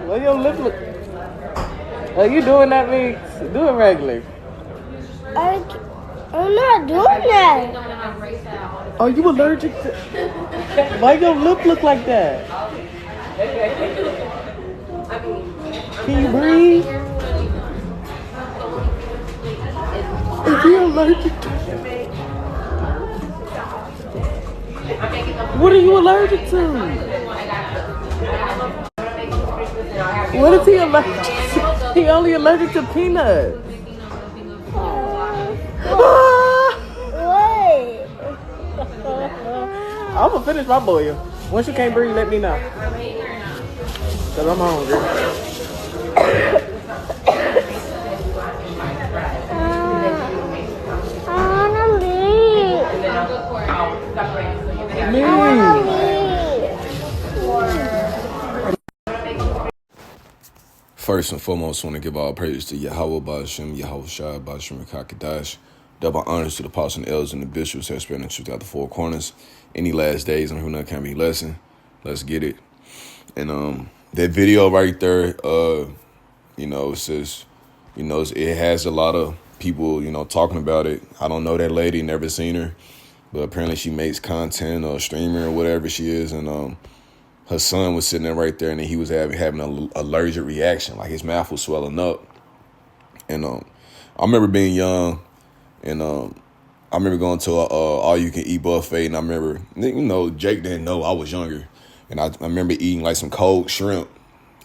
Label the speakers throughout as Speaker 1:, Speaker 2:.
Speaker 1: What your lip look? Are you doing that, me? Do it regular.
Speaker 2: I'm not doing that.
Speaker 1: Are you allergic to? Why your lip look like that? Can you breathe? Is he allergic to? What are you allergic to? What is he allergic to? He only allergic to peanuts.
Speaker 2: Wait.
Speaker 1: I'm gonna finish my boil. Once you can't breathe, let me know. Cause I'm hungry.
Speaker 2: I wanna leave.
Speaker 3: First and foremost, I want to give all praise to Yahweh Ba'ashem, Yahweh Shai Ba'ashem Kakadash. Double honors to the apostles and elders and the bishops who have spread the truth out the four corners. Any last days on who not can be lesson. Let's get it. And that video right there, it says, it has a lot of people, talking about it. I don't know that lady, never seen her, but apparently she makes content or a streamer or whatever she is, and her son was sitting there right there, and he was having an allergic reaction, like his mouth was swelling up. And I remember being young, and I remember going to a all-you-can-eat buffet, and I remember, Jake didn't know I was younger, and I remember eating like some cold shrimp,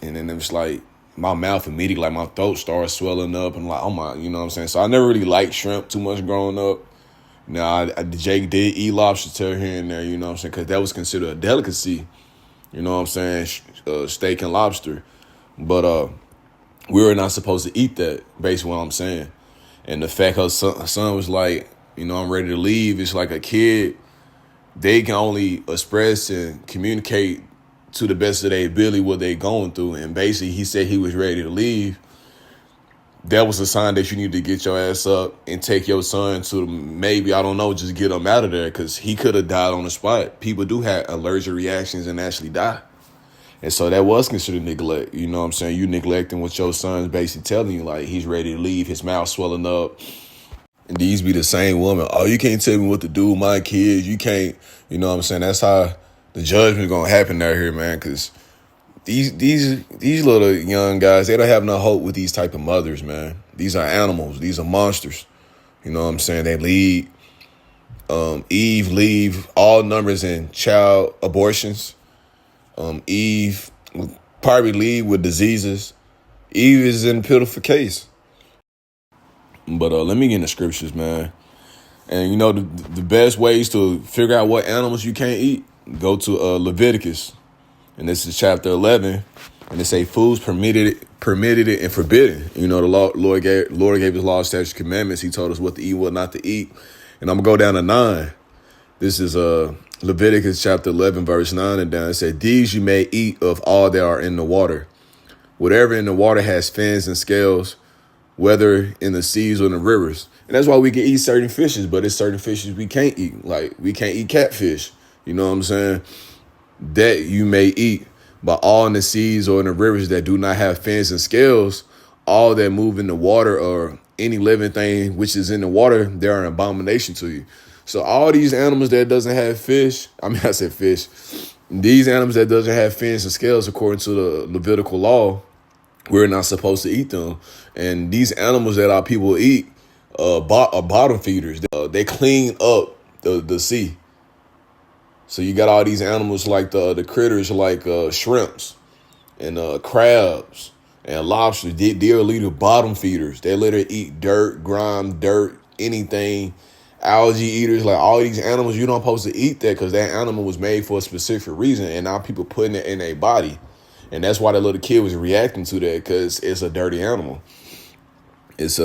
Speaker 3: and then it was like my mouth immediately, like my throat started swelling up, and like, oh my, you know what I'm saying? So I never really liked shrimp too much growing up. Now, Jake did eat lobster tail here and there, you know what I'm saying? Because that was considered a delicacy, you know what I'm saying? Steak and lobster. But we were not supposed to eat that, basically what I'm saying. And the fact her son was like, I'm ready to leave. It's like a kid, they can only express and communicate to the best of their ability what they're going through. And basically, he said he was ready to leave. That was a sign that you need to get your ass up and take your son to maybe, I don't know, just get him out of there, because he could have died on the spot. People do have allergic reactions and actually die. And so that was considered neglect. You know what I'm saying? You neglecting what your son's basically telling you, like he's ready to leave, his mouth swelling up. And these be the same woman. Oh, you can't tell me what to do with my kids. You can't, you know what I'm saying? That's how the judgment going to happen out here, man, because these little young guys, they don't have no hope with these type of mothers, man. These are animals. These are monsters. You know what I'm saying? They lead, Eve leave all numbers in child abortions. Eve probably lead with diseases. Eve is in a pitiful case. But let me get in the scriptures, man. And the best ways to figure out what animals you can't eat, go to Leviticus. And this is chapter 11, and they say foods permitted it, and forbidden. The Lord gave his law, statutes, commandments. He told us what to eat, what not to eat. And I'm going to go down to 9. This is Leviticus chapter 11, verse 9 and down. It said, these you may eat of all that are in the water. Whatever in the water has fins and scales, whether in the seas or in the rivers. And that's why we can eat certain fishes, but there's certain fishes we can't eat. Like we can't eat catfish. You know what I'm saying? That you may eat, but all in the seas or in the rivers that do not have fins and scales, all that move in the water or any living thing which is in the water, they're an abomination to you. So all these animals that doesn't have fish, I said fish, these animals that doesn't have fins and scales, according to the Levitical law, we're not supposed to eat them. And these animals that our people eat are bottom feeders. They clean up the sea. So you got all these animals like the critters like shrimps and crabs and lobsters. They're literally bottom feeders. They literally eat dirt, grime, anything. Algae eaters, like all these animals, you're not supposed to eat that because that animal was made for a specific reason, and now people putting it in their body. And that's why the little kid was reacting to that, because it's a dirty animal. It's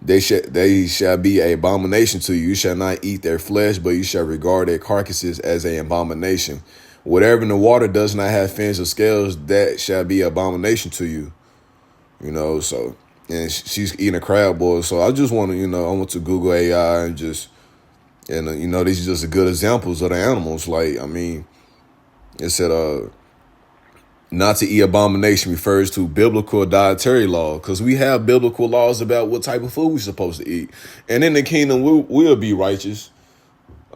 Speaker 3: they shall be an abomination to you. You shall not eat their flesh, but you shall regard their carcasses as an abomination. Whatever in the water does not have fins or scales, that shall be an abomination to you. So, and she's eating a crab boil. So I just want to, I want to Google AI and these are just good examples of the animals. Like, it said, Not to eat abomination refers to biblical dietary law, because we have biblical laws about what type of food we're supposed to eat. And in the kingdom, we'll be righteous.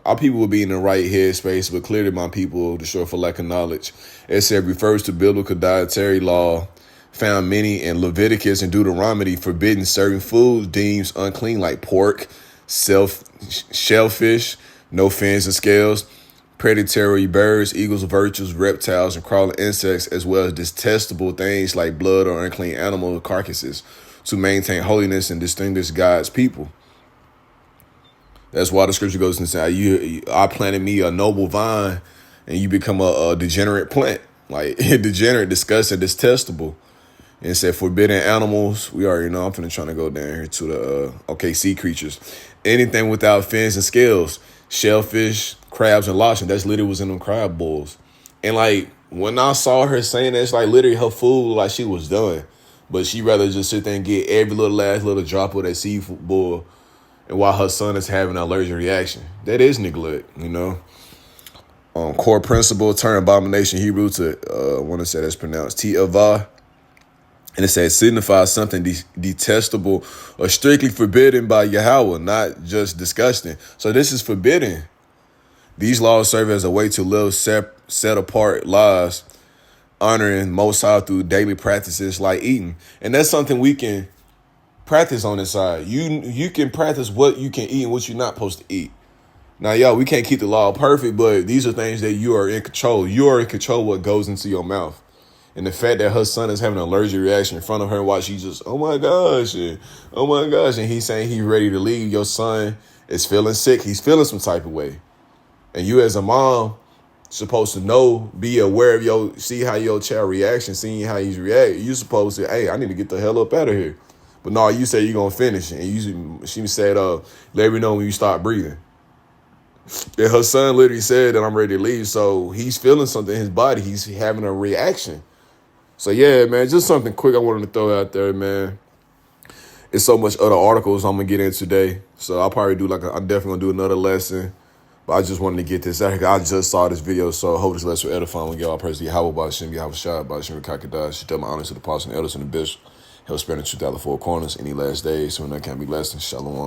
Speaker 3: Our people will be in the right headspace, but clearly my people destroy for lack of knowledge. It said refers to biblical dietary law found many in Leviticus and Deuteronomy, forbidding certain foods deemed unclean like pork, shellfish, no fins and scales, predatory birds, eagles, vultures, reptiles, and crawling insects, as well as detestable things like blood or unclean animal carcasses, to maintain holiness and distinguish God's people. That's why the scripture goes and says, I planted me a noble vine, and you become a degenerate plant, like degenerate, disgusting, detestable. And it said forbidden animals. We already know. I'm finna trying to go down here to the sea creatures. Anything without fins and scales, shellfish, crabs, and lobster. That's literally was in them crab bowls. And like when I saw her saying that, it's like literally her food like she was done, but she rather just sit there and get every last little drop of that seafood bowl. And while her son is having an allergic reaction, that is neglect, you know. Core principle, turn abomination Hebrew to, I want to say that's pronounced T-avah. And it says signifies something detestable or strictly forbidden by Yahweh, not just disgusting. So this is forbidden. These laws serve as a way to live set apart lives, honoring Most High through daily practices like eating. And that's something we can practice on this side. You can practice what you can eat and what you're not supposed to eat. Now, y'all, we can't keep the law perfect, but these are things that you are in control. You are in control of what goes into your mouth. And the fact that her son is having an allergic reaction in front of her while she's just, oh my gosh, and he's saying he's ready to leave. Your son is feeling sick. He's feeling some type of way. And you as a mom supposed to know, be aware of see how your child reaction, seeing how he's reacting. You supposed to, hey, I need to get the hell up out of here. But no, you say you're going to finish. And she said, let me know when you start breathing. And her son literally said that I'm ready to leave. So he's feeling something in his body. He's having a reaction. So, yeah, man, just something quick I wanted to throw out there, man. It's so much other articles I'm going to get in today. So I'll probably I'm definitely going to do another lesson. But I just wanted to get this out. I just saw this video, so I hope this lesson will edify and give all praise to Yahweh by Hashem, Yahweh Shah, by Hashem, Kakadash. Tell my honors to the apostles and elders and the bishop. He'll spread in truth out of the four corners any last days, so that can't be less than Shalom.